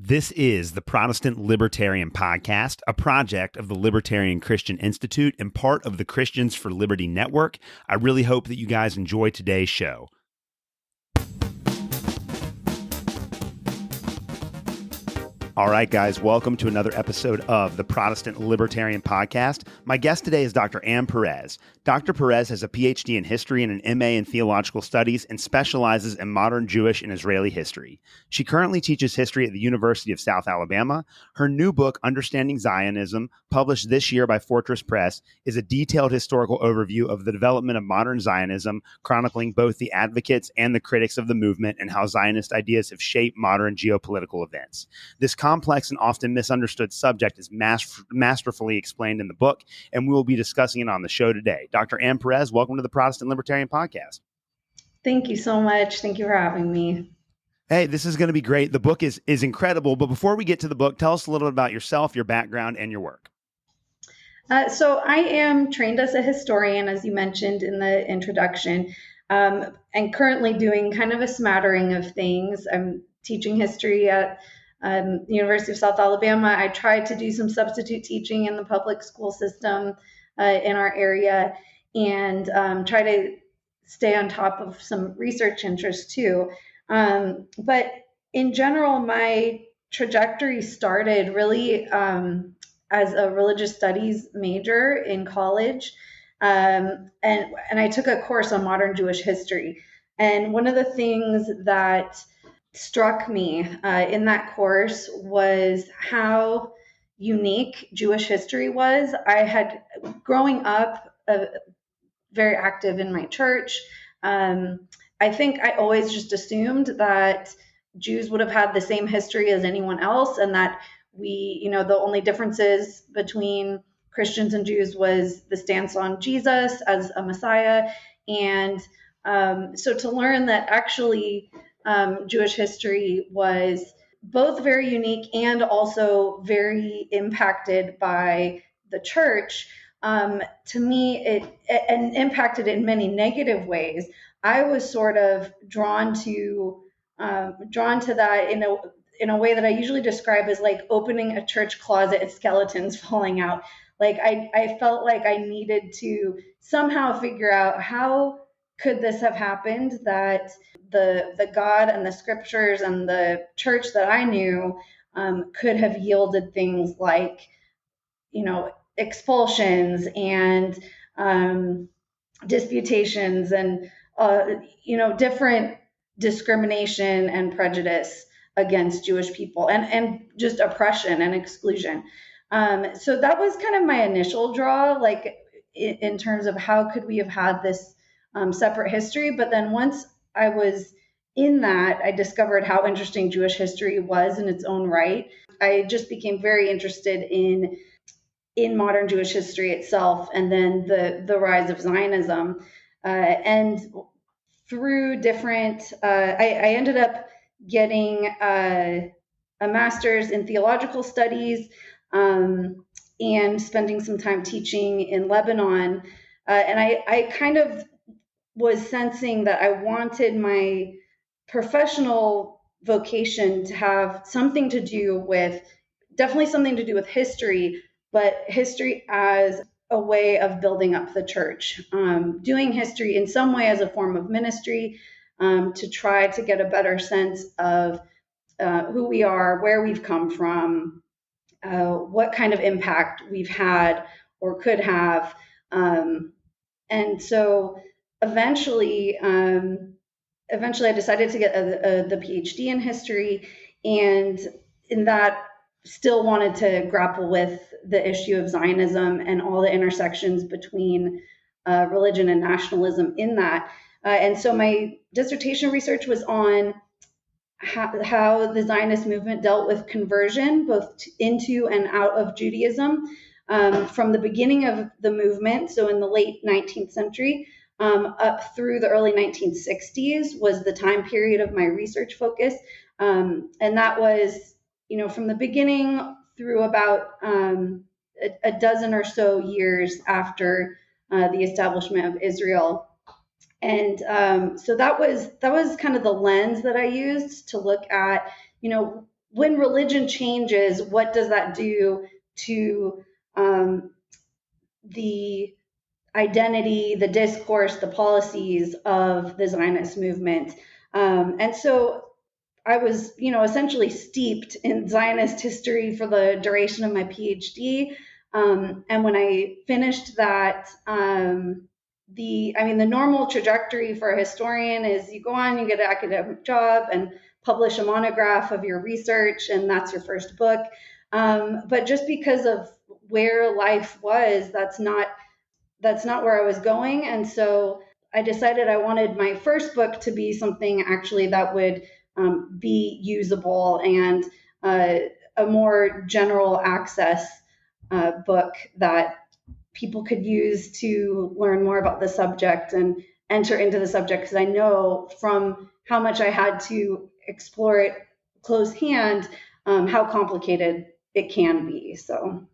This is the Protestant Libertarian Podcast, a project of the Libertarian Christian Institute and part of the Christians for Liberty Network. I really hope that you guys enjoy today's show. All right, guys, welcome to another episode of the Protestant Libertarian Podcast. My guest today is Dr. Perez. Dr. Perez has a PhD in history and an MA in theological studies and specializes in modern Jewish and Israeli history. She currently teaches history at the University of South Alabama. Her new book, Understanding Zionism, published this year by Fortress Press, is a detailed historical overview of the development of modern Zionism, chronicling both the advocates and the critics of the movement and how Zionist ideas have shaped modern geopolitical events. This complex and often misunderstood subject is masterfully explained in the book, and we will be discussing it on the show today. Dr. Perez, welcome to the Protestant Libertarian Podcast. Thank you so much. Thank you for having me. Hey, this is going to be great. The book is incredible, but before we get to the book, tell us a little bit about yourself, your background, and your work. So I am trained as a historian, as you mentioned in the introduction, and currently doing kind of a smattering of things. I'm teaching history at the University of South Alabama. I tried to do some substitute teaching in the public school system in our area, and try to stay on top of some research interests too. But in general, my trajectory started really as a religious studies major in college, and I took a course on modern Jewish history. And one of the things that struck me in that course was how unique Jewish history was. I had, growing up, very active in my church. I think I always just assumed that Jews would have had the same history as anyone else, and that the only differences between Christians and Jews was the stance on Jesus as a Messiah. And so to learn that actually Jewish history was both very unique and also very impacted by the church, to me, it impacted in many negative ways. I was sort of drawn to that in a way that I usually describe as like opening a church closet and skeletons falling out. Like I felt like I needed to somehow figure out how could this have happened, that the God and the scriptures and the church that I knew could have yielded things like, expulsions and disputations and, different discrimination and prejudice against Jewish people and just oppression and exclusion. So that was kind of my initial draw, like in terms of how could we have had this separate history. But then once I was in that, I discovered how interesting Jewish history was in its own right. I just became very interested in modern Jewish history itself, and then the rise of Zionism. And through different, I ended up getting a master's in theological studies and spending some time teaching in Lebanon. And I kind of was sensing that I wanted my professional vocation to have something to do with, definitely something to do with history, but history as a way of building up the church, doing history in some way as a form of ministry, to try to get a better sense of who we are, where we've come from, what kind of impact we've had or could have. And so eventually I decided to get the PhD in history, and in that still wanted to grapple with the issue of Zionism and all the intersections between religion and nationalism in that. And so my dissertation research was on how the Zionist movement dealt with conversion, both into and out of Judaism, from the beginning of the movement, so in the late 19th century, up through the early 1960s was the time period of my research focus. And that was, from the beginning through about a dozen or so years after the establishment of Israel. And so that was kind of the lens that I used to look at, when religion changes, what does that do to the identity, the discourse, the policies of the Zionist movement? And so I was, essentially steeped in Zionist history for the duration of my PhD. And when I finished that, the normal trajectory for a historian is you go on, you get an academic job and publish a monograph of your research, and that's your first book. But just because of where life was, that's not where I was going. And so I decided I wanted my first book to be something actually that would be usable and a more general access book that people could use to learn more about the subject and enter into the subject, because I know from how much I had to explore it close hand, how complicated it can be. So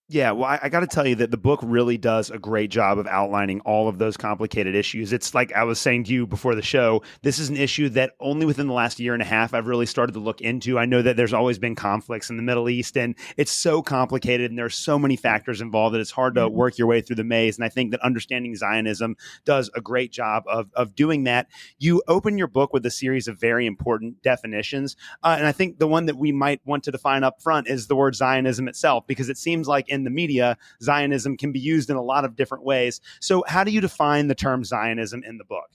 Yeah, well, I got to tell you that the book really does a great job of outlining all of those complicated issues. It's like I was saying to you before the show, this is an issue that only within the last year and a half I've really started to look into. I know that there's always been conflicts in the Middle East, and it's so complicated and there's so many factors involved that it's hard to work your way through the maze. And I think that Understanding Zionism does a great job of doing that. You open your book with a series of very important definitions. And I think the one that we might want to define up front is the word Zionism itself, because it seems like in the media, Zionism can be used in a lot of different ways. So how do you define the term Zionism in the book?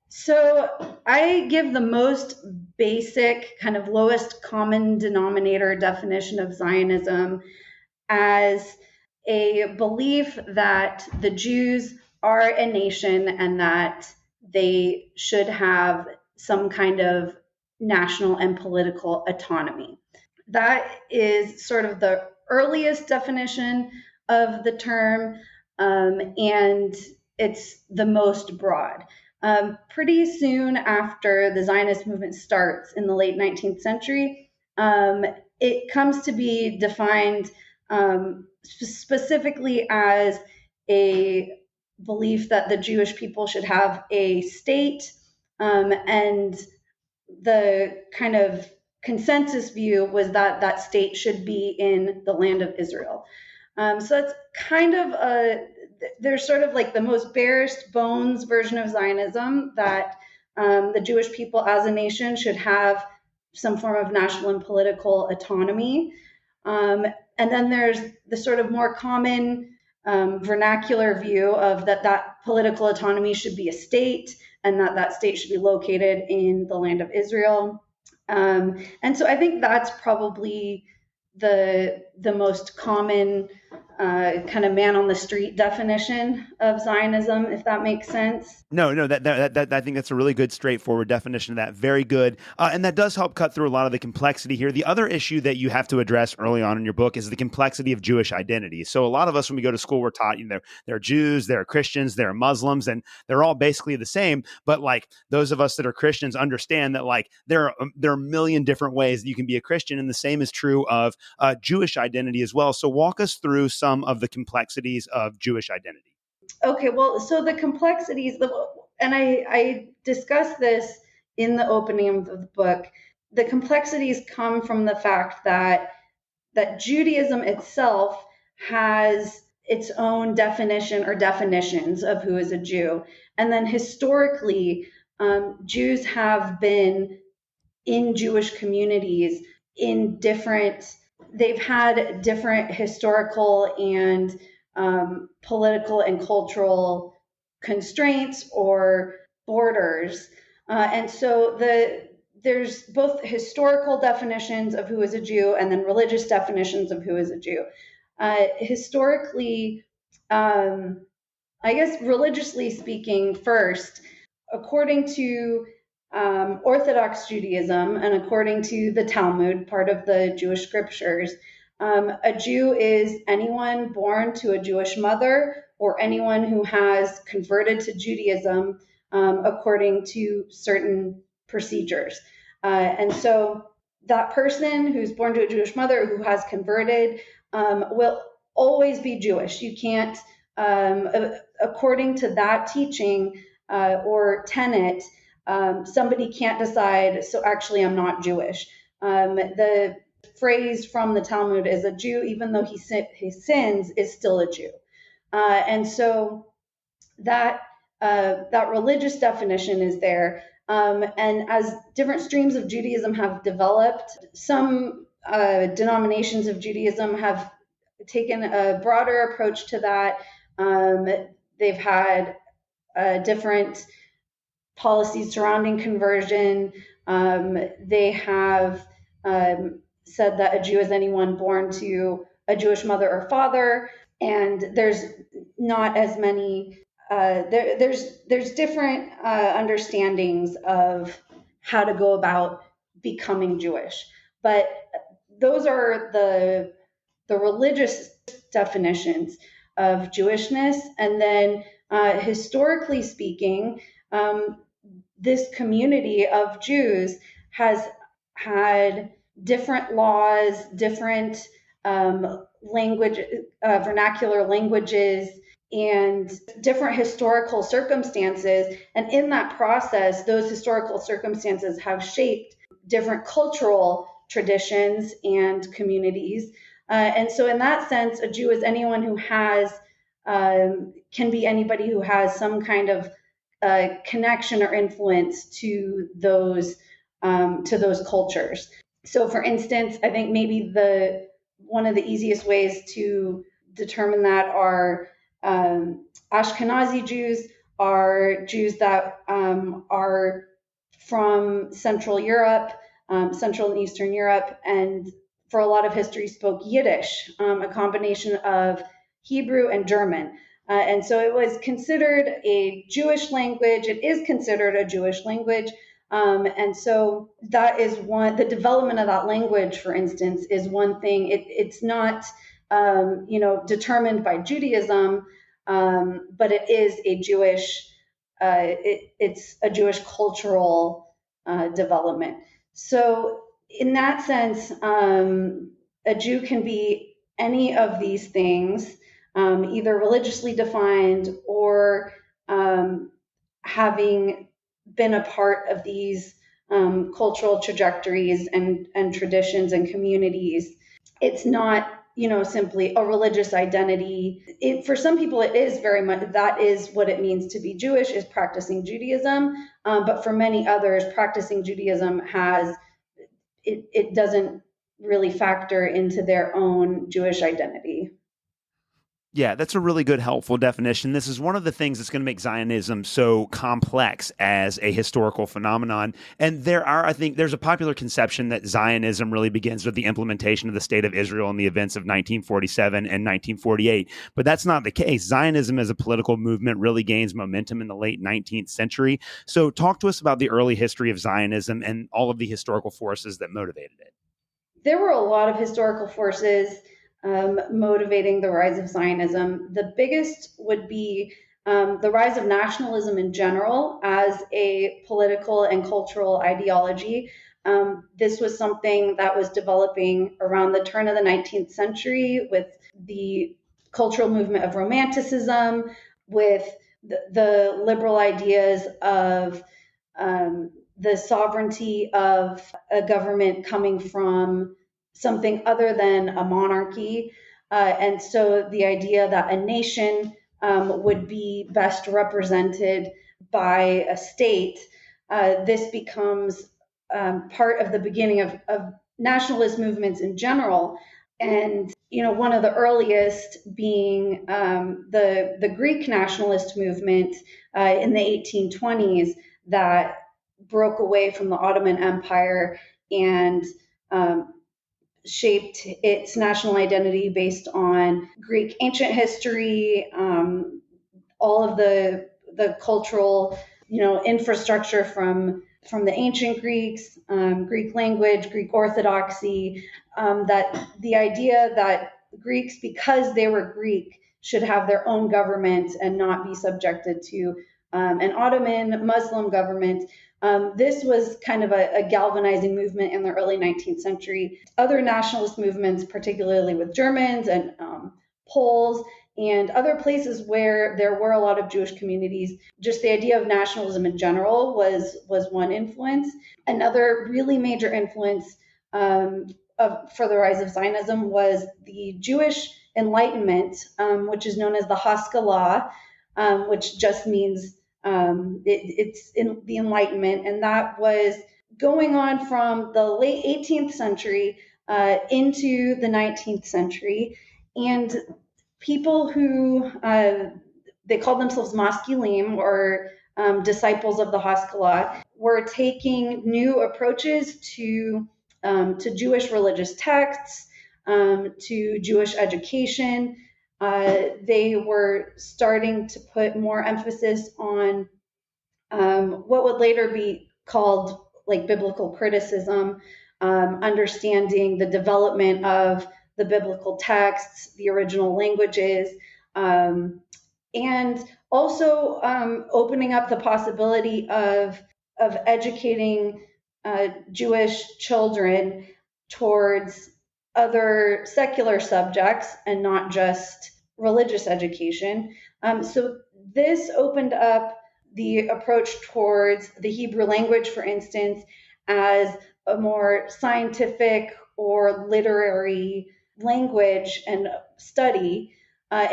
So I give the most basic, kind of lowest common denominator definition of Zionism as a belief that the Jews are a nation and that they should have some kind of national and political autonomy. That is sort of the earliest definition of the term, and it's the most broad. Pretty soon after the Zionist movement starts in the late 19th century, it comes to be defined specifically as a belief that the Jewish people should have a state, and the kind of consensus view was that that state should be in the land of Israel. So that's kind of there's sort of like the most barest bones version of Zionism, that the Jewish people as a nation should have some form of national and political autonomy. And then there's the sort of more common vernacular view of that political autonomy should be a state, and that state should be located in the land of Israel. And so I think that's probably the most common kind of man on the street definition of Zionism, if that makes sense. No, that I think that's a really good, straightforward definition of that. Very good. And that does help cut through a lot of the complexity here. The other issue that you have to address early on in your book is the complexity of Jewish identity. So a lot of us, when we go to school, we're taught, there are Jews, there are Christians, there are Muslims, and they're all basically the same. But like those of us that are Christians understand that like there are a million different ways that you can be a Christian, and the same is true of Jewish identity as well. So walk us through some of the complexities of Jewish identity. Okay, well, so the complexities, and I discuss this in the opening of the book. The complexities come from the fact that Judaism itself has its own definition or definitions of who is a Jew. And then historically, Jews have been in Jewish communities they've had different historical and political and cultural constraints or borders. And so there's both historical definitions of who is a Jew and then religious definitions of who is a Jew. Historically, I guess religiously speaking first, according to Orthodox Judaism and according to the Talmud, part of the Jewish scriptures, a Jew is anyone born to a Jewish mother or anyone who has converted to Judaism according to certain procedures. And so that person who's born to a Jewish mother who has converted will always be Jewish. You can't, according to that teaching or tenet, somebody can't decide, so actually I'm not Jewish. The phrase from the Talmud is a Jew, even though he sins, is still a Jew. And so that religious definition is there. And as different streams of Judaism have developed, some denominations of Judaism have taken a broader approach to that. They've had different policies surrounding conversion. They have said that a Jew is anyone born to a Jewish mother or father, and there's not as many. There's different understandings of how to go about becoming Jewish, but those are the religious definitions of Jewishness. And then historically speaking, this community of Jews has had different laws, different language, vernacular languages, and different historical circumstances. And in that process, those historical circumstances have shaped different cultural traditions and communities. And so in that sense, a Jew is anyone who has, can be anybody who has some kind of connection or influence to those cultures. So for instance, I think maybe one of the easiest ways to determine that are Ashkenazi Jews are Jews that are from Central Europe, Central and Eastern Europe, and for a lot of history spoke Yiddish, a combination of Hebrew and German. And so it was considered a Jewish language. It is considered a Jewish language. And so that is the development of that language, for instance, is one thing. It's not, determined by Judaism, but it is a Jewish, it's a Jewish cultural development. So in that sense, a Jew can be any of these things, either religiously defined or having been a part of these cultural trajectories and traditions and communities. It's not, simply a religious identity. For some people, it is very much, that is what it means to be Jewish, is practicing Judaism. But for many others, practicing Judaism it doesn't really factor into their own Jewish identity. Yeah, that's a really good, helpful definition. This is one of the things that's going to make Zionism so complex as a historical phenomenon. And I think there's a popular conception that Zionism really begins with the implementation of the State of Israel and the events of 1947 and 1948. But that's not the case. Zionism as a political movement really gains momentum in the late 19th century. So talk to us about the early history of Zionism and all of the historical forces that motivated it. There were a lot of historical forces motivating the rise of Zionism. The biggest would be the rise of nationalism in general as a political and cultural ideology. This was something that was developing around the turn of the 19th century with the cultural movement of Romanticism, with the liberal ideas of the sovereignty of a government coming from something other than a monarchy. And so the idea that a nation would be best represented by a state, this becomes part of the beginning of nationalist movements in general. And, one of the earliest being the Greek nationalist movement in the 1820s that broke away from the Ottoman Empire and shaped its national identity based on Greek ancient history, all of the cultural, infrastructure from the ancient Greeks, Greek language, Greek orthodoxy, that the idea that Greeks, because they were Greek, should have their own government and not be subjected to an Ottoman Muslim government. This was kind of a galvanizing movement in the early 19th century. Other nationalist movements, particularly with Germans and Poles and other places where there were a lot of Jewish communities, just the idea of nationalism in general was one influence. Another really major influence for the rise of Zionism was the Jewish Enlightenment, which is known as the Haskalah, which just means it's in the Enlightenment, and that was going on from the late 18th century into the 19th century, and people who they called themselves masculine or disciples of the Haskalah were taking new approaches to Jewish religious texts, to Jewish education. They were starting to put more emphasis on what would later be called like biblical criticism, understanding the development of the biblical texts, the original languages, and also opening up the possibility of educating Jewish children towards other secular subjects and not just religious education. So this opened up the approach towards the Hebrew language, for instance, as a more scientific or literary language and study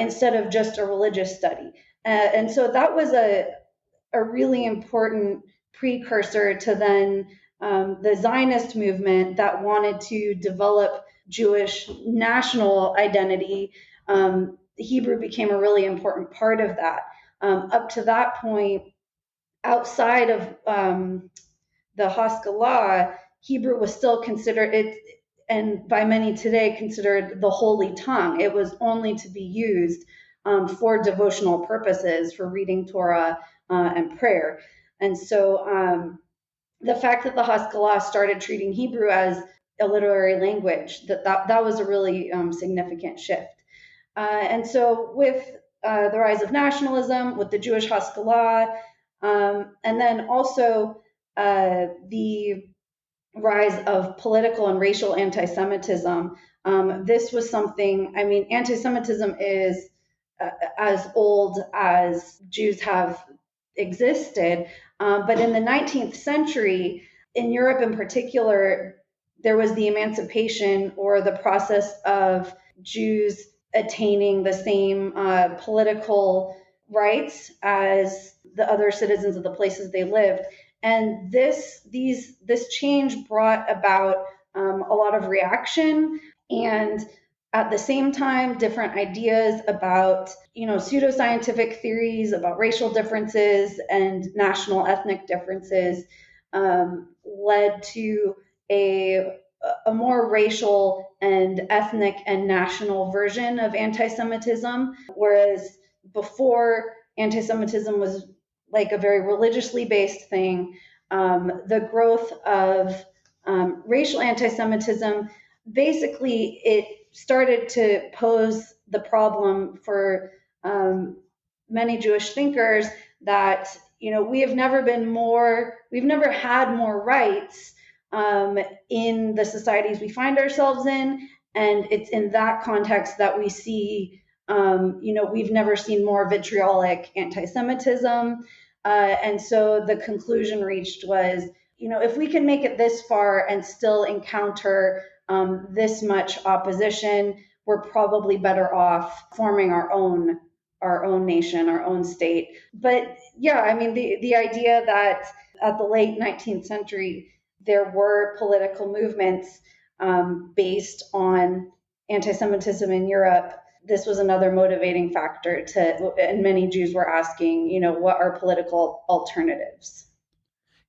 instead of just a religious study. And so that was a really important precursor to then the Zionist movement that wanted to develop Jewish national identity. Hebrew became a really important part of that. Up to that point, outside of the Haskalah, Hebrew was still considered it, and by many today considered the holy tongue. It was only to be used for devotional purposes, for reading Torah and prayer. And so the fact that the Haskalah started treating Hebrew as a literary language, that was a really significant shift. And so with the rise of nationalism, with the Jewish Haskalah, and then also the rise of political and racial anti-Semitism. This was something, I mean, anti-Semitism is as old as Jews have existed. But in the 19th century, in Europe in particular, there was the emancipation or the process of Jews attaining the same political rights as the other citizens of the places they lived. And this change brought about a lot of reaction, and at the same time, different ideas about pseudoscientific theories about racial differences and national ethnic differences led to a more racial and ethnic and national version of anti-Semitism, whereas before anti-Semitism was like a very religiously based thing. The growth of racial anti-Semitism, basically it started to pose the problem for many Jewish thinkers that we've never had more rights in the societies we find ourselves in, and it's in that context that we see we've never seen more vitriolic anti-Semitism. And so the conclusion reached was, if we can make it this far and still encounter this much opposition, we're probably better off forming our own nation, our own state. But yeah, I mean, the idea that at the late 19th century, there were political movements based on anti-Semitism in Europe. This was another motivating factor and many Jews were asking, what are political alternatives?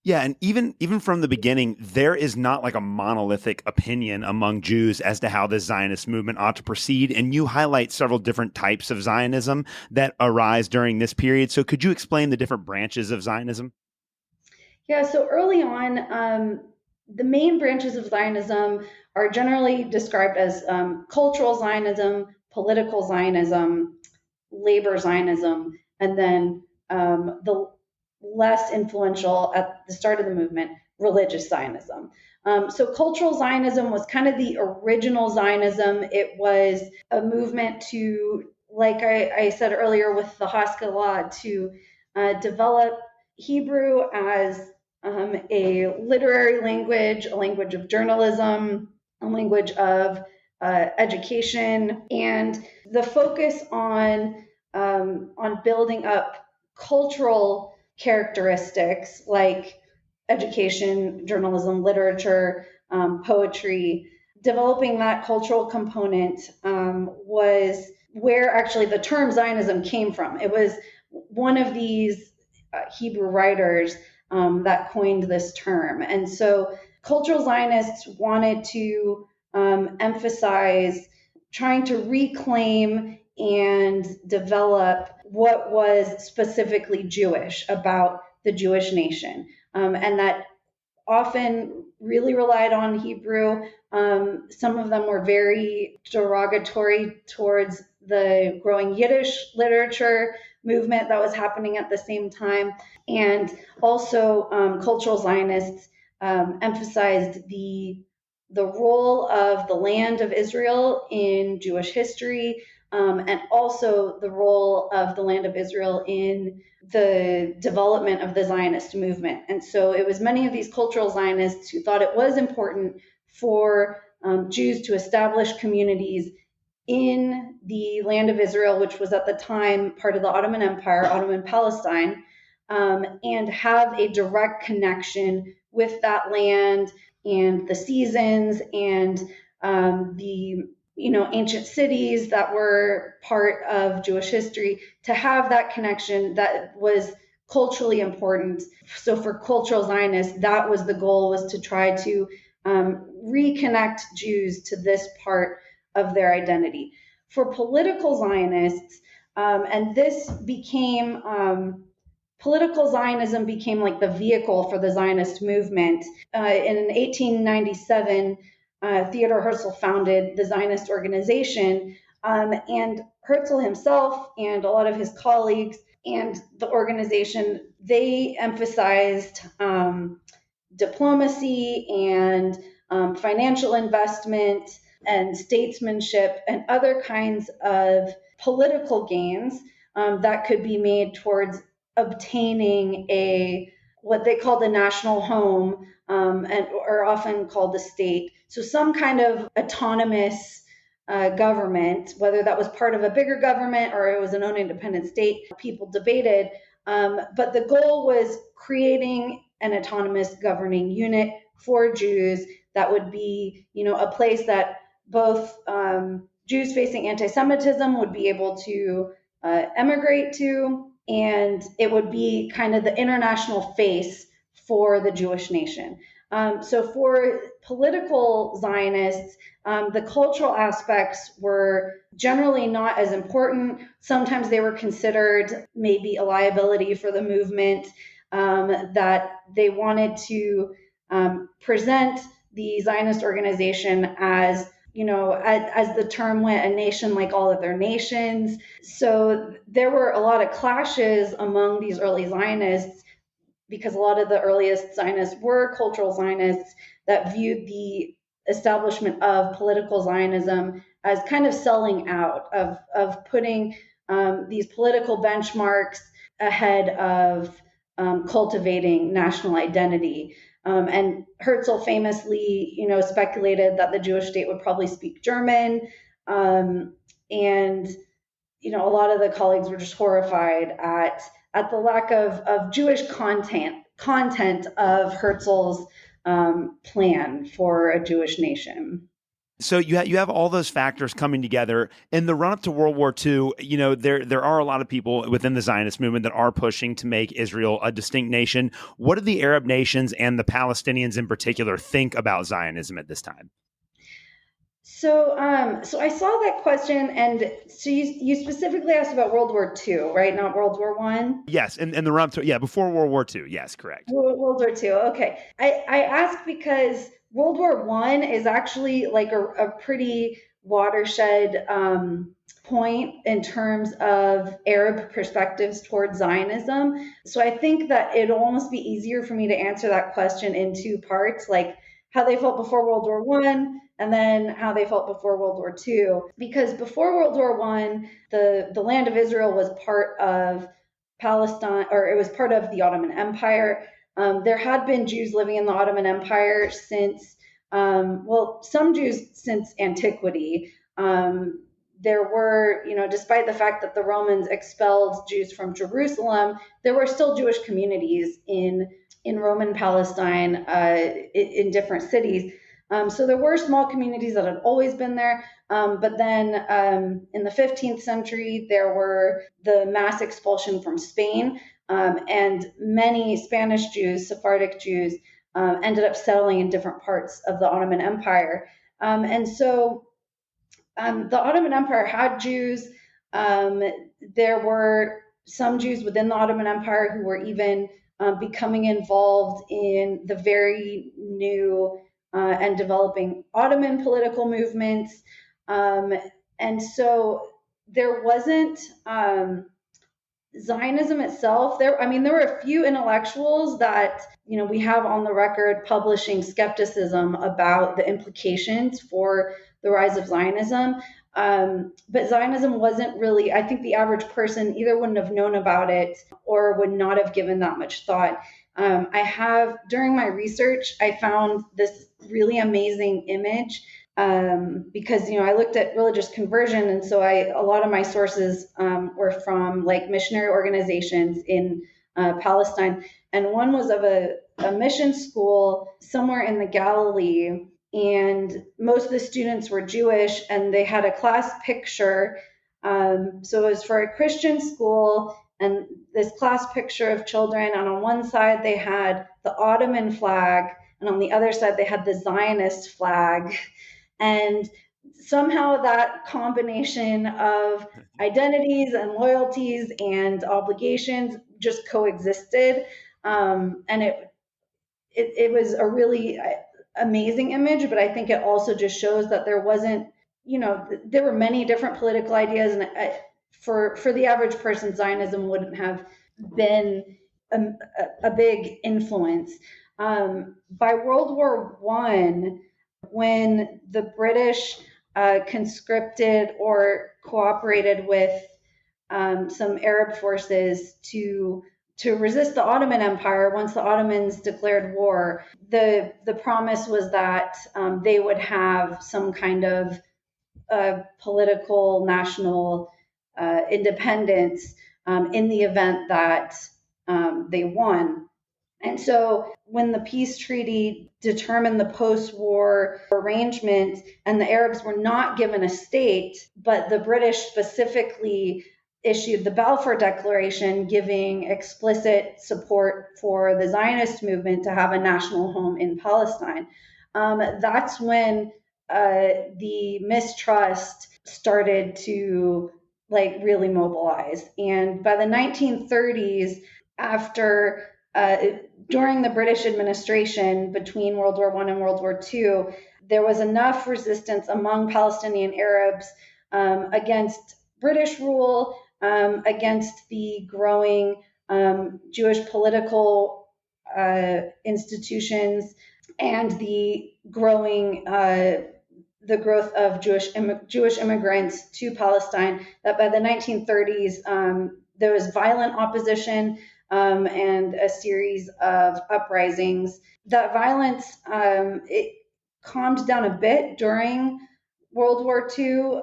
Yeah, and even from the beginning, there is not like a monolithic opinion among Jews as to how the Zionist movement ought to proceed. And you highlight several different types of Zionism that arise during this period. So could you explain the different branches of Zionism? Yeah, so early on, the main branches of Zionism are generally described as cultural Zionism, political Zionism, labor Zionism, and then the less influential at the start of the movement, religious Zionism. So cultural Zionism was kind of the original Zionism. It was a movement to, like I said earlier with the Haskalah, to develop Hebrew as a literary language, a language of journalism, a language of education, and the focus on building up cultural characteristics like education, journalism, literature, poetry. Developing that cultural component was where actually the term Zionism came from. It was one of these Hebrew writers that coined this term. And so cultural Zionists wanted to emphasize trying to reclaim and develop what was specifically Jewish about the Jewish nation. And that often really relied on Hebrew. Some of them were very derogatory towards the growing Yiddish literature movement that was happening at the same time. And also, cultural Zionists emphasized the role of the land of Israel in Jewish history, and also the role of the land of Israel in the development of the Zionist movement. And so it was many of these cultural Zionists who thought it was important for Jews to establish communities in the land of Israel, which was at the time part of the Ottoman Empire, Ottoman Palestine, and have a direct connection with that land and the seasons and the ancient cities that were part of Jewish history, to have that connection that was culturally important. So for cultural Zionists, that was the goal, was to try to reconnect Jews to this part of their identity. For political Zionists, and this became political Zionism became like the vehicle for the Zionist movement. In 1897, Theodor Herzl founded the Zionist organization, and Herzl himself and a lot of his colleagues and the organization, they emphasized diplomacy and financial investment and statesmanship and other kinds of political gains that could be made towards obtaining what they called a national home, or often called the state. So some kind of autonomous government, whether that was part of a bigger government or it was an own independent state, people debated. But the goal was creating an autonomous governing unit for Jews that would be, a place that both Jews facing anti-Semitism would be able to emigrate to, and it would be kind of the international face for the Jewish nation. So for political Zionists, the cultural aspects were generally not as important. Sometimes they were considered maybe a liability for the movement, that they wanted to present the Zionist organization as, as the term went, a nation like all other nations. So there were a lot of clashes among these early Zionists, because a lot of the earliest Zionists were cultural Zionists that viewed the establishment of political Zionism as kind of selling out, of putting these political benchmarks ahead of cultivating national identity. And Herzl famously, speculated that the Jewish state would probably speak German. And, a lot of the colleagues were just horrified at the lack of Jewish content of Herzl's plan for a Jewish nation. So you have all those factors coming together in the run up to World War II. There are a lot of people within the Zionist movement that are pushing to make Israel a distinct nation. What do the Arab nations and the Palestinians in particular think about Zionism at this time? So I saw that question, and so you specifically asked about World War II, right? Not World War I? Yes, and the run up to, before World War II. Yes, correct. World War II. Okay. I asked because World War I is actually like a pretty watershed point in terms of Arab perspectives towards Zionism. So I think that it'll almost be easier for me to answer that question in two parts, like how they felt before World War I and then how they felt before World War II. Because before World War I, the land of Israel was part of Palestine, or it was part of the Ottoman Empire. there had been Jews living in the Ottoman Empire since, some Jews since antiquity. There were, despite the fact that the Romans expelled Jews from Jerusalem, there were still Jewish communities in Roman Palestine, in different cities. So there were small communities that had always been there. But then in the 15th century, there were the mass expulsion from Spain, and many Spanish Jews, Sephardic Jews, ended up settling in different parts of the Ottoman Empire. And so the Ottoman Empire had Jews. There were some Jews within the Ottoman Empire who were even becoming involved in the very new and developing Ottoman political movements. And so there wasn't Zionism itself. There were a few intellectuals that, we have on the record publishing skepticism about the implications for the rise of Zionism. But Zionism wasn't really, I think the average person either wouldn't have known about it or would not have given that much thought. During my research, I found this really amazing image because, I looked at religious conversion. And so a lot of my sources were from like missionary organizations in Palestine. And one was of a mission school somewhere in the Galilee. And most of the students were Jewish, and they had a class picture. So it was for a Christian school, and this class picture of children. And on one side, they had the Ottoman flag, and on the other side, they had the Zionist flag. And somehow that combination of identities and loyalties and obligations just coexisted. And it was a really amazing image, but I think it also just shows that there wasn't, there were many different political ideas, and for the average person, Zionism wouldn't have been a big influence. By World War I, when the British conscripted or cooperated with some Arab forces to resist the Ottoman Empire, once the Ottomans declared war, the promise was that they would have some kind of political national independence in the event that they won. And so when the peace treaty determined the post-war arrangement, and the Arabs were not given a state, but the British specifically issued the Balfour Declaration, giving explicit support for the Zionist movement to have a national home in Palestine. That's when the mistrust started to really mobilize. And by the 1930s, during the British administration between World War I and World War II, there was enough resistance among Palestinian Arabs against British rule, against the growing Jewish political institutions, and the growth of Jewish immigrants to Palestine, that by the 1930s there was violent opposition and a series of uprisings. That violence it calmed down a bit during World War II,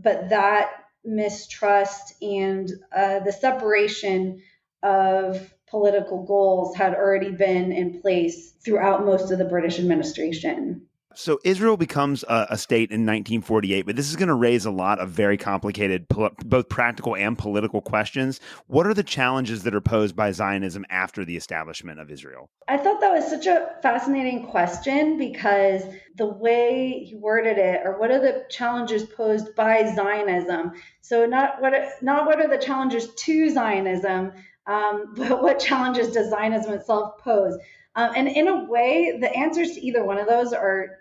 but that mistrust and the separation of political goals had already been in place throughout most of the British administration. So Israel becomes a state in 1948, but this is going to raise a lot of very complicated, both practical and political questions. What are the challenges that are posed by Zionism after the establishment of Israel? I thought that was such a fascinating question, because the way he worded it, or what are the challenges posed by Zionism? So not what are the challenges to Zionism, but what challenges does Zionism itself pose? And in a way, the answers to either one of those are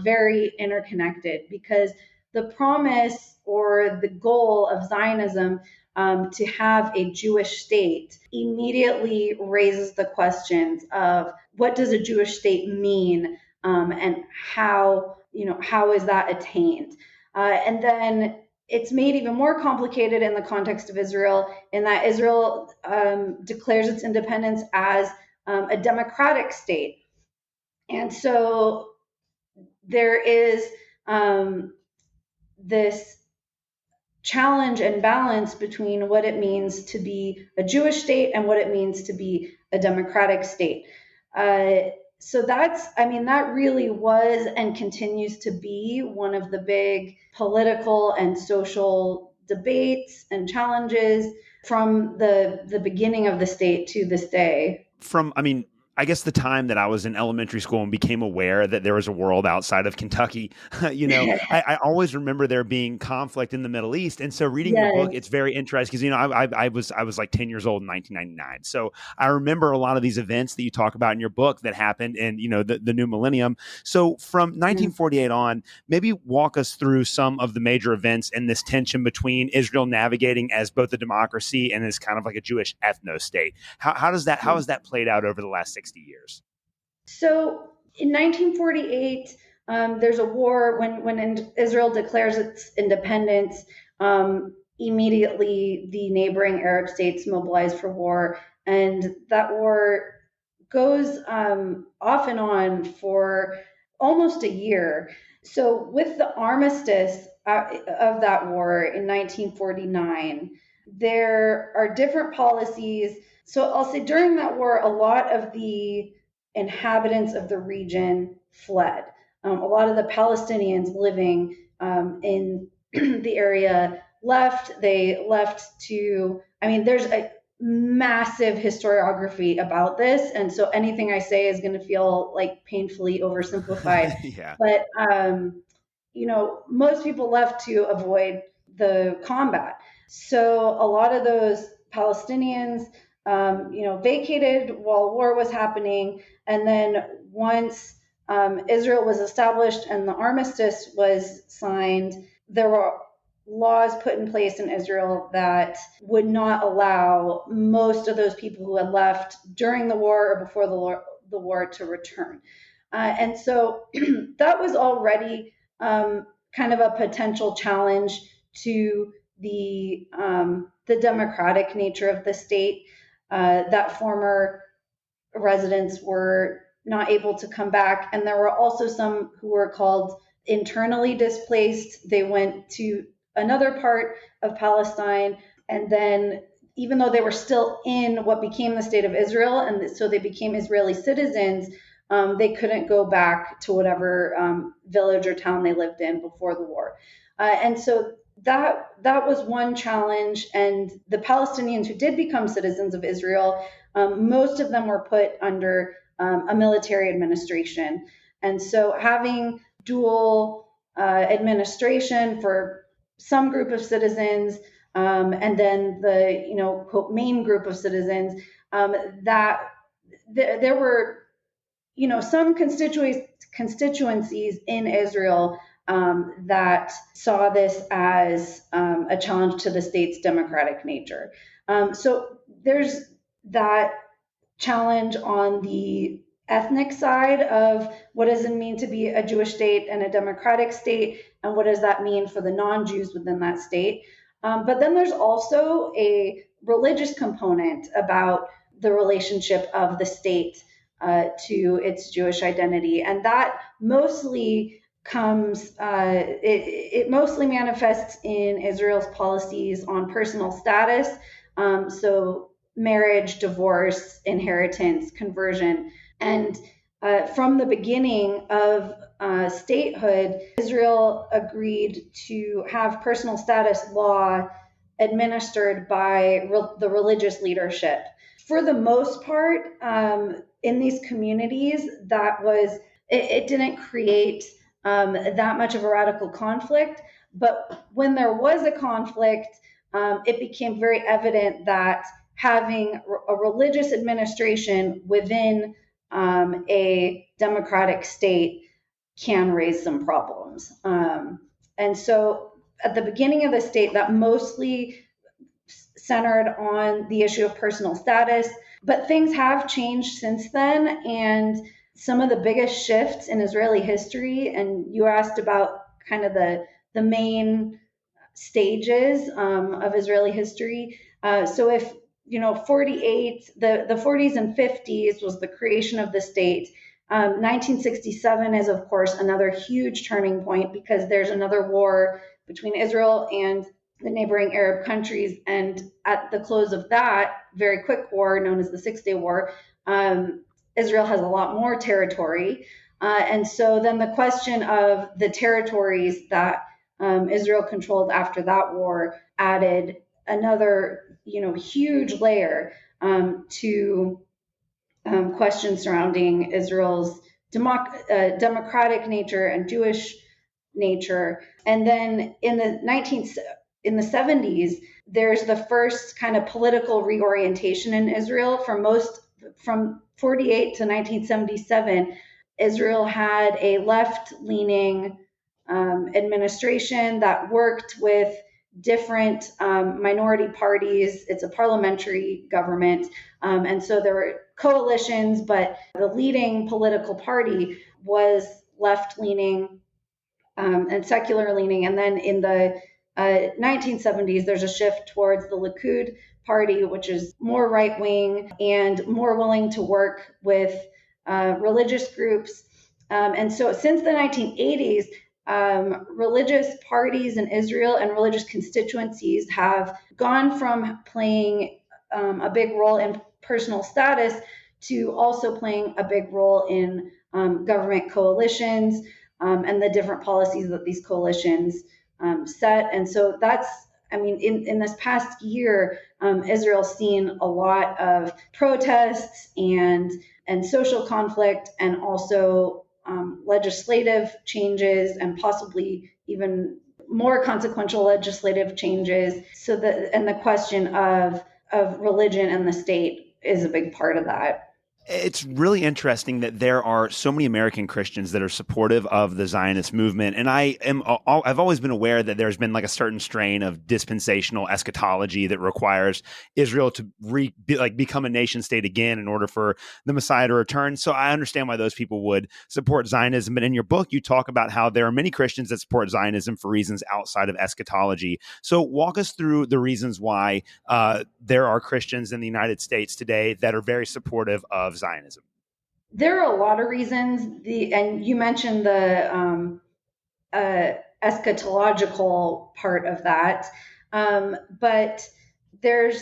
very interconnected, because the promise or the goal of Zionism to have a Jewish state immediately raises the questions of what does a Jewish state mean, and how is that attained? And then it's made even more complicated in the context of Israel, in that Israel declares its independence as a democratic state. And so there is this challenge and balance between what it means to be a Jewish state and what it means to be a democratic state. So that really was and continues to be one of the big political and social debates and challenges from the beginning of the state to this day. I guess the time that I was in elementary school and became aware that there was a world outside of Kentucky, I always remember there being conflict in the Middle East. And so reading your book, it's very interesting because, I was like 10 years old in 1999. So I remember a lot of these events that you talk about in your book that happened in, the new millennium. So from 1948 on, maybe walk us through some of the major events and this tension between Israel navigating as both a democracy and as kind of like a Jewish ethno state. How has that played out over the last 60 years? So in 1948, there's a war when Israel declares its independence. Immediately, the neighboring Arab states mobilize for war, and that war goes off and on for almost a year. So with the armistice of that war in 1949, there are different policies. So I'll say during that war, a lot of the inhabitants of the region fled. A lot of the Palestinians living in the area left. They left to, there's a massive historiography about this. And so anything I say is going to feel like painfully oversimplified. Yeah. But, most people left to avoid the combat. So a lot of those Palestinians, vacated while war was happening. And then once Israel was established and the armistice was signed, there were laws put in place in Israel that would not allow most of those people who had left during the war or before the war to return. And so that was already kind of a potential challenge to the democratic nature of the state, that former residents were not able to come back. And there were also some who were called internally displaced. They went to another part of Palestine. And then, even though they were still in what became the state of Israel, and so they became Israeli citizens, they couldn't go back to whatever village or town they lived in before the war. And so that was one challenge. And the Palestinians who did become citizens of Israel, most of them were put under a military administration. And so having dual administration for some group of citizens, and then the quote main group of citizens, that there were some constituencies in Israel that saw this as a challenge to the state's democratic nature. So there's that challenge on the ethnic side of what does it mean to be a Jewish state and a democratic state, and what does that mean for the non-Jews within that state. But then there's also a religious component about the relationship of the state to its Jewish identity, and that mostly comes, it mostly manifests in Israel's policies on personal status. So marriage, divorce, inheritance, conversion. And from the beginning of statehood, Israel agreed to have personal status law administered by the religious leadership. For the most part, in these communities, it didn't create that much of a radical conflict. But when there was a conflict, it became very evident that having a religious administration within a democratic state can raise some problems. And so at the beginning of the state, that mostly centered on the issue of personal status, but things have changed since then. And some of the biggest shifts in Israeli history, and you asked about kind of the main stages of Israeli history. So if 48, the 40s and 50s was the creation of the state. 1967 is, of course, another huge turning point because there's another war between Israel and the neighboring Arab countries. And at the close of that very quick war, known as the Six-Day War, Israel has a lot more territory. And so then the question of the territories that Israel controlled after that war added another, huge layer to questions surrounding Israel's democratic nature and Jewish nature. And then in the 70s, there's the first kind of political reorientation in Israel. From 48 to 1977, Israel had a left-leaning administration that worked with different minority parties. It's a parliamentary government. And so there were coalitions, but the leading political party was left-leaning and secular-leaning. And then in the 1970s, there's a shift towards the Likud party, which is more right-wing and more willing to work with religious groups. And so since the 1980s, religious parties in Israel and religious constituencies have gone from playing a big role in personal status to also playing a big role in government coalitions and the different policies that these coalitions set. And so in this past year, Israel's seen a lot of protests and social conflict, and also legislative changes, and possibly even more consequential legislative changes. And the question of religion and the state is a big part of that. It's really interesting that there are so many American Christians that are supportive of the Zionist movement. And I've always been aware that there's been like a certain strain of dispensational eschatology that requires Israel to become a nation state again in order for the Messiah to return. So I understand why those people would support Zionism. But in your book, you talk about how there are many Christians that support Zionism for reasons outside of eschatology. So walk us through the reasons why there are Christians in the United States today that are very supportive of Zionism. There are a lot of reasons. And you mentioned the eschatological part of that, but there's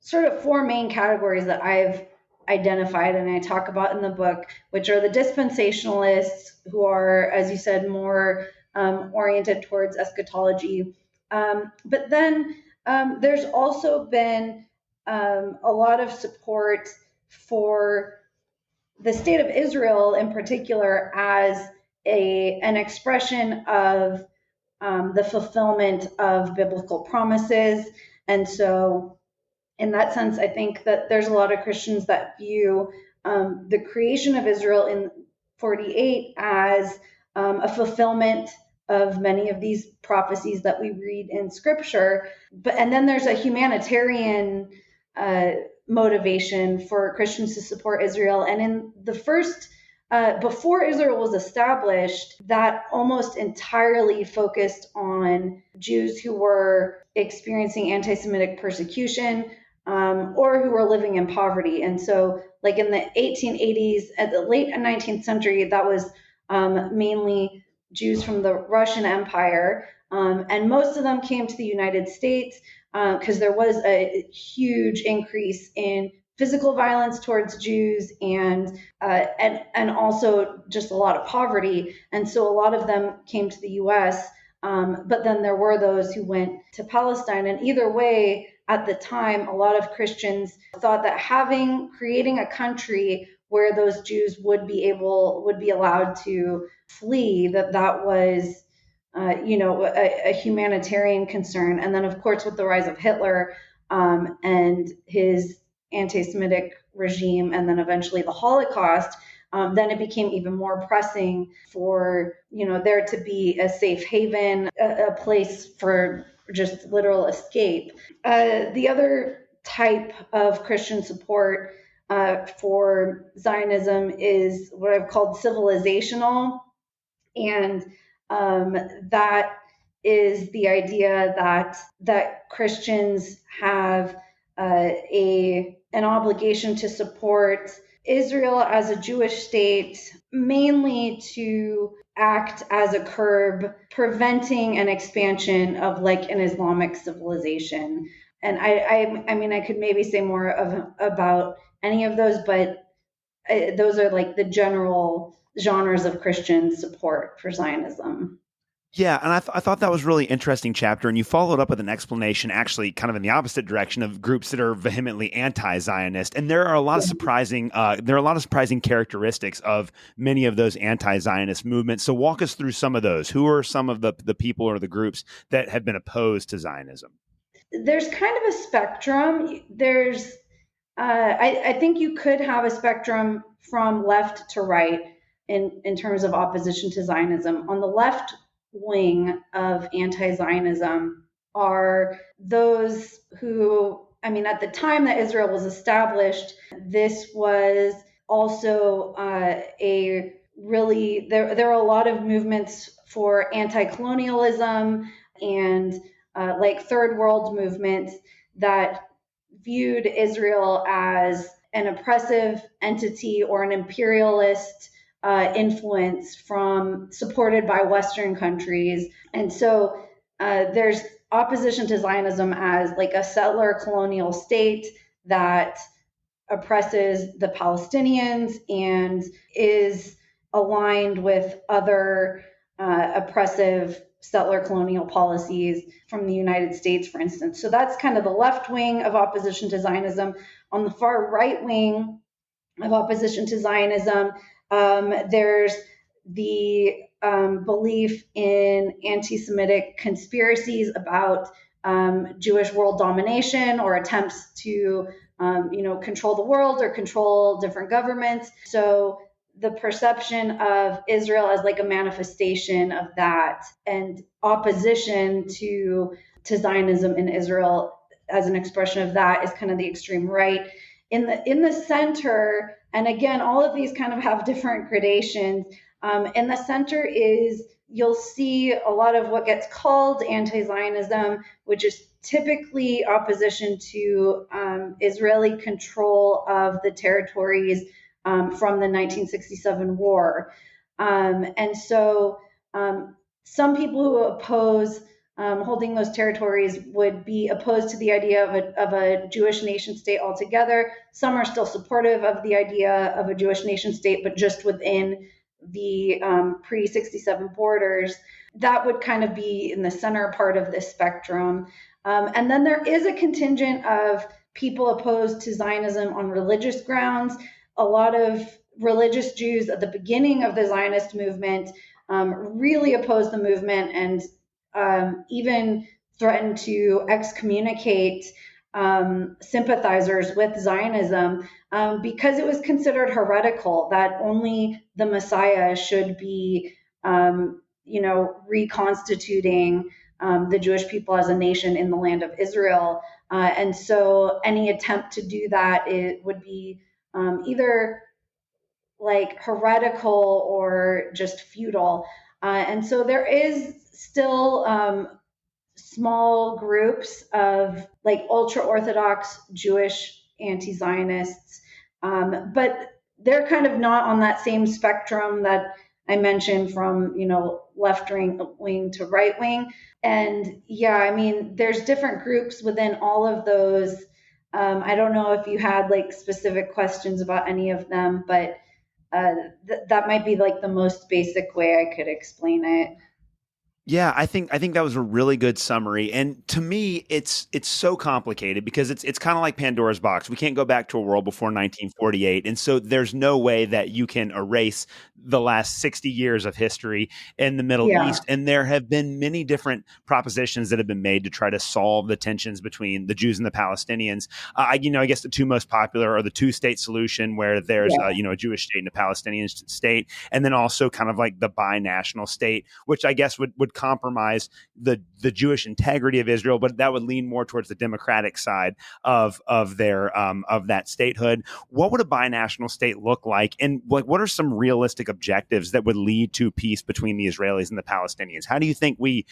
sort of four main categories that I've identified and I talk about in the book, which are the dispensationalists, who are, as you said, more oriented towards eschatology. But then there's also been a lot of support for the state of Israel in particular as an expression of the fulfillment of biblical promises. And so in that sense, I think that there's a lot of Christians that view the creation of Israel in 48 as a fulfillment of many of these prophecies that we read in Scripture. And then there's a humanitarian motivation for Christians to support Israel. And in the first, before Israel was established, that almost entirely focused on Jews who were experiencing anti-Semitic persecution or who were living in poverty. And so, like in the 1880s, at the late 19th century, that was mainly Jews from the Russian Empire. And most of them came to the United States because there was a huge increase in physical violence towards Jews and also just a lot of poverty. And so a lot of them came to the U.S., but then there were those who went to Palestine. And either way, at the time, a lot of Christians thought that creating a country where those Jews would be allowed to flee, that was a humanitarian concern. And then, of course, with the rise of Hitler and his anti-Semitic regime, and then eventually the Holocaust, then it became even more pressing for there to be a safe haven, a place for just literal escape. The other type of Christian support for Zionism is what I've called civilizational, and that is the idea that Christians have an obligation to support Israel as a Jewish state, mainly to act as a curb, preventing an expansion of like an Islamic civilization. And I mean, I could maybe say more about any of those, but those are like the general genres of Christian support for Zionism. Yeah, and I thought that was a really interesting chapter, and you followed up with an explanation, actually, kind of in the opposite direction of groups that are vehemently anti-Zionist. And there are a lot of surprising characteristics of many of those anti-Zionist movements. So walk us through some of those. Who are some of the people or the groups that have been opposed to Zionism? There's kind of a spectrum. I think you could have a spectrum from left to right in terms of opposition to Zionism. On the left wing of anti-Zionism are those who, I mean, at the time that Israel was established, this was also there are a lot of movements for anti-colonialism and like third world movements that viewed Israel as an oppressive entity or an imperialist influence supported by Western countries. And so there's opposition to Zionism as like a settler colonial state that oppresses the Palestinians and is aligned with other oppressive settler colonial policies from the United States, for instance. So that's kind of the left wing of opposition to Zionism. On the far right wing of opposition to Zionism, there's the belief in anti-Semitic conspiracies about Jewish world domination or attempts to, control the world or control different governments. So the perception of Israel as like a manifestation of that and opposition to Zionism in Israel as an expression of that is kind of the extreme right. In the center, and again, all of these kind of have different gradations. In the center is you'll see a lot of what gets called anti-Zionism, which is typically opposition to Israeli control of the territories from the 1967 war. And so some people who oppose holding those territories would be opposed to the idea of a Jewish nation state altogether. Some are still supportive of the idea of a Jewish nation state, but just within the pre-67 borders. That would kind of be in the center part of this spectrum. And then there is a contingent of people opposed to Zionism on religious grounds. A lot of religious Jews at the beginning of the Zionist movement really opposed the movement and even threatened to excommunicate sympathizers with Zionism because it was considered heretical that only the Messiah should be, reconstituting the Jewish people as a nation in the land of Israel. And so any attempt to do that, it would be either like heretical or just futile. And so there is still small groups of like ultra-Orthodox Jewish anti-Zionists, but they're kind of not on that same spectrum that I mentioned from, left wing to right wing. And yeah, I mean, there's different groups within all of those. I don't know if you had like specific questions about any of them, but that might be like the most basic way I could explain it. Yeah, I think that was a really good summary. And to me, it's so complicated because it's kind of like Pandora's box. We can't go back to a world before 1948. And so there's no way that you can erase the last 60 years of history in the Middle East. And there have been many different propositions that have been made to try to solve the tensions between the Jews and the Palestinians. I guess the two most popular are the two-state solution, where there's a Jewish state and a Palestinian state, and then also kind of like the binational state, which I guess would compromise the Jewish integrity of Israel, but that would lean more towards the democratic side of that statehood. What would a binational state look like, and what are some realistic objectives that would lead to peace between the Israelis and the Palestinians? How do you think we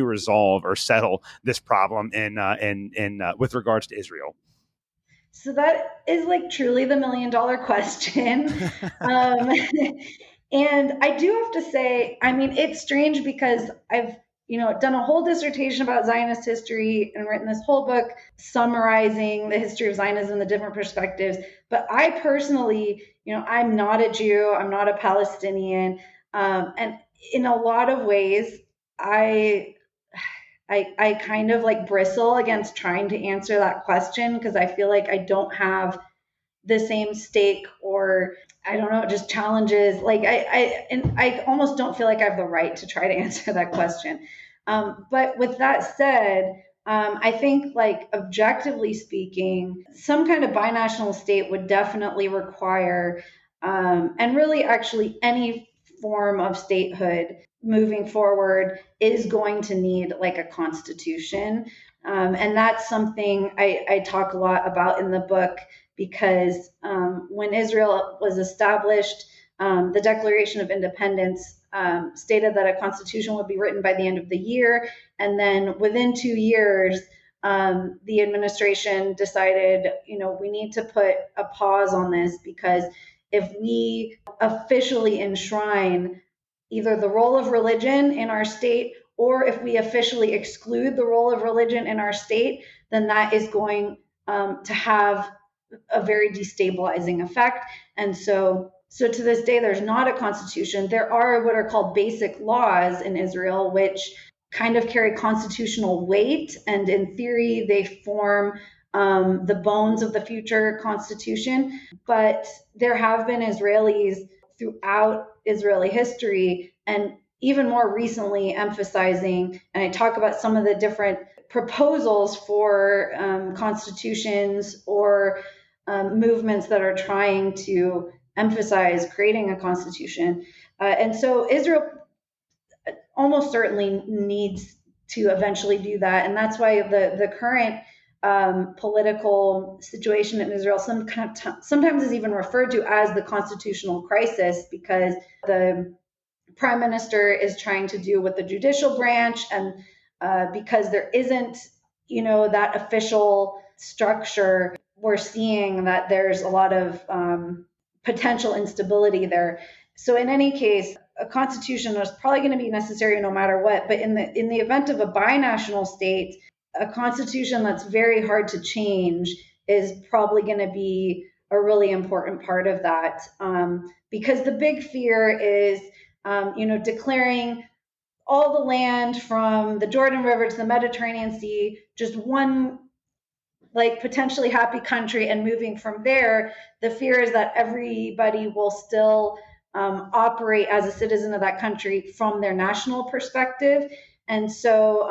resolve or settle this problem in with regards to Israel? So that is like truly the $1 million question. Um, and I do have to say, I mean, it's strange because I've, done a whole dissertation about Zionist history and written this whole book summarizing the history of Zionism, the different perspectives. But I personally, I'm not a Jew, I'm not a Palestinian. And in a lot of ways, I I kind of like bristle against trying to answer that question because I feel like I don't have the same stake, or I don't know, just challenges. Like I almost don't feel like I have the right to try to answer that question. But with that said, I think, like, objectively speaking, some kind of binational state would definitely require, and really actually any form of statehood moving forward is going to need like a constitution. And that's something I talk a lot about in the book because when Israel was established, the Declaration of Independence stated that a constitution would be written by the end of the year. And then within 2 years, the administration decided, we need to put a pause on this because if we officially enshrine either the role of religion in our state, or if we officially exclude the role of religion in our state, then that is going to have a very destabilizing effect. And so to this day, there's not a constitution. There are what are called basic laws in Israel, which kind of carry constitutional weight. And in theory, they form the bones of the future constitution. But there have been Israelis throughout Israeli history, and even more recently emphasizing, and I talk about some of the different proposals for constitutions or movements that are trying to emphasize creating a constitution. And so Israel almost certainly needs to eventually do that. And that's why the current political situation in Israel sometimes is even referred to as the constitutional crisis, because the prime minister is trying to do with the judicial branch, and because there isn't, that official structure, we're seeing that there's a lot of potential instability there. So in any case, a constitution is probably going to be necessary no matter what. But in the event of a binational state, a constitution that's very hard to change is probably going to be a really important part of that, because the big fear is, declaring all the land from the Jordan River to the Mediterranean Sea just one, like, potentially happy country, and moving from there. The fear is that everybody will still operate as a citizen of that country from their national perspective. And so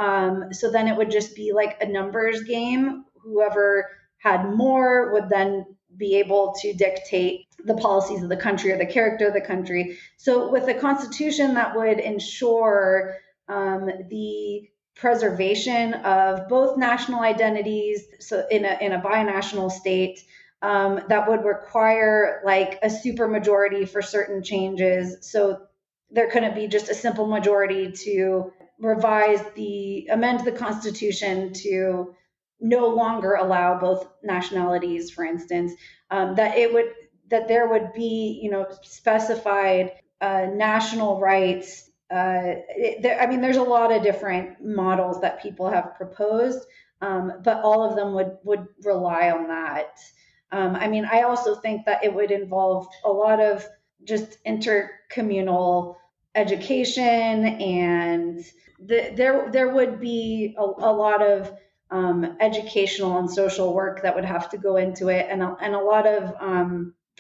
then it would just be like a numbers game. Whoever had more would then be able to dictate the policies of the country or the character of the country. So with a constitution that would ensure the preservation of both national identities, so in a binational state, that would require like a supermajority for certain changes. So there couldn't be just a simple majority to amend the Constitution to no longer allow both nationalities, for instance. That there would be, specified national rights. There's a lot of different models that people have proposed, but all of them would rely on that. I also think that it would involve a lot of just intercommunal education, and there would be a lot of educational and social work that would have to go into it, and a lot of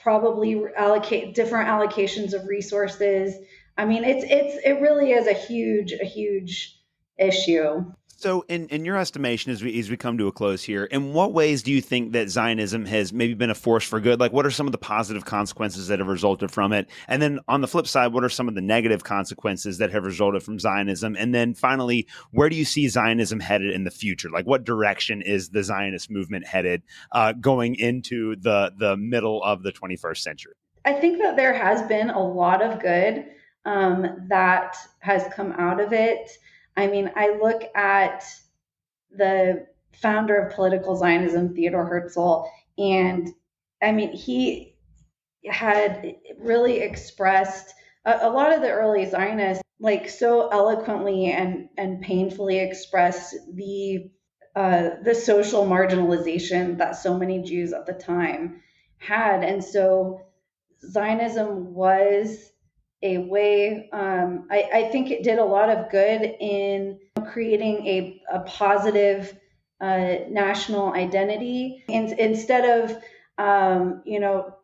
probably allocate different allocations of resources. It really is a huge issue. So, in your estimation, as we come to a close here, in what ways do you think that Zionism has maybe been a force for good? Like, what are some of the positive consequences that have resulted from it? And then on the flip side, what are some of the negative consequences that have resulted from Zionism? And then finally, where do you see Zionism headed in the future? Like, what direction is the Zionist movement headed going into the middle of the 21st century? I think that there has been a lot of good that has come out of it. I look at the founder of political Zionism, Theodor Herzl, And I mean, he had really expressed a lot of the early Zionists, like so eloquently and painfully expressed the social marginalization that so many Jews at the time had. And so Zionism was a way, I think it did a lot of good in creating a positive national identity. And instead of,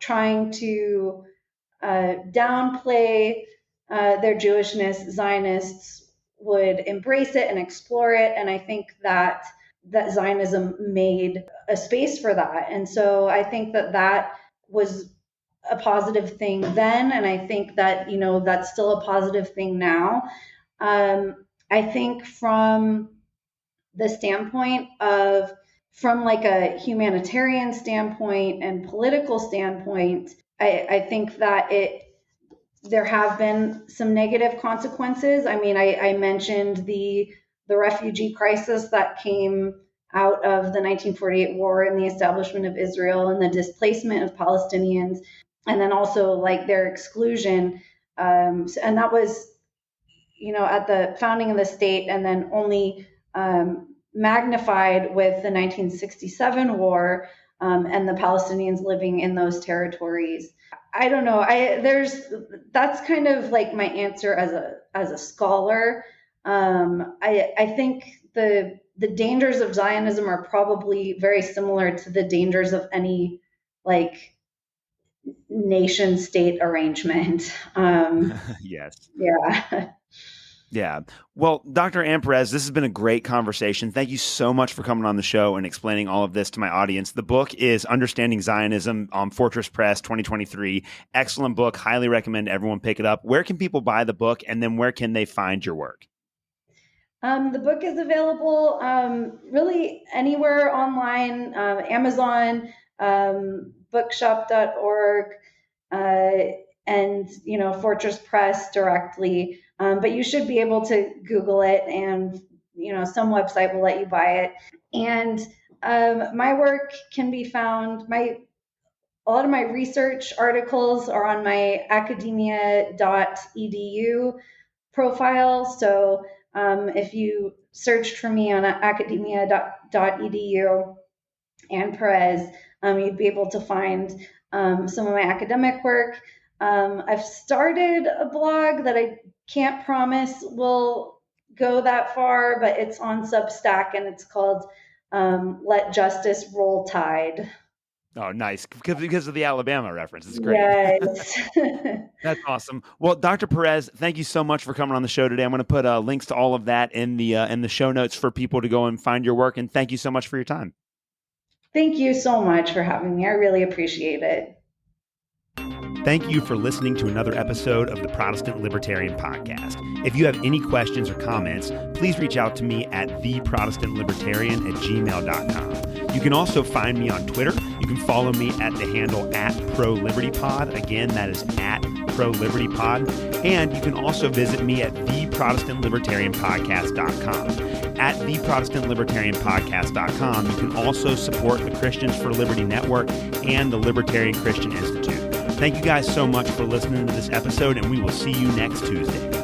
trying to downplay their Jewishness, Zionists would embrace it and explore it. And I think that Zionism made a space for that. And so I think that was a positive thing then, and I think that that's still a positive thing now. I think from the standpoint of from like a humanitarian standpoint and political standpoint, I think that there have been some negative consequences. I mean, I mentioned the refugee crisis that came out of the 1948 war and the establishment of Israel and the displacement of Palestinians, and then also like their exclusion. And that was, at the founding of the state, and then only magnified with the 1967 war and the Palestinians living in those territories. I don't know. That's kind of like my answer as a scholar. I think the dangers of Zionism are probably very similar to the dangers of any like nation state arrangement. Yes. Yeah. Yeah. Well, Dr. Ann Perez, this has been a great conversation. Thank you so much for coming on the show and explaining all of this to my audience. The book is Understanding Zionism on Fortress Press 2023. Excellent book. Highly recommend everyone pick it up. Where can people buy the book, and then where can they find your work? The book is available really anywhere online, Amazon, bookshop.org, and Fortress Press directly. But you should be able to Google it, and some website will let you buy it. And my work can be found. A lot of my research articles are on my academia.edu profile. So if you searched for me on academia.edu and Perez, you'd be able to find some of my academic work. I've started a blog that I can't promise will go that far, but it's on Substack, and it's called Let Justice Roll Tide. Oh, nice. Because of the Alabama reference. It's great. Yes. That's awesome. Well, Dr. Perez, thank you so much for coming on the show today. I'm going to put links to all of that in the show notes for people to go and find your work. And thank you so much for your time. Thank you so much for having me. I really appreciate it. Thank you for listening to another episode of the Protestant Libertarian Podcast. If you have any questions or comments, please reach out to me at theprotestantlibertarian@gmail.com. You can also find me on Twitter. You can follow me at the handle @ProLibertyPod. Again, that is @ProLibertyPod. And you can also visit me at theprotestantlibertarianpodcast.com. At theprotestantlibertarianpodcast.com, you can also support the Christians for Liberty Network and the Libertarian Christian Institute. Thank you guys so much for listening to this episode, and we will see you next Tuesday.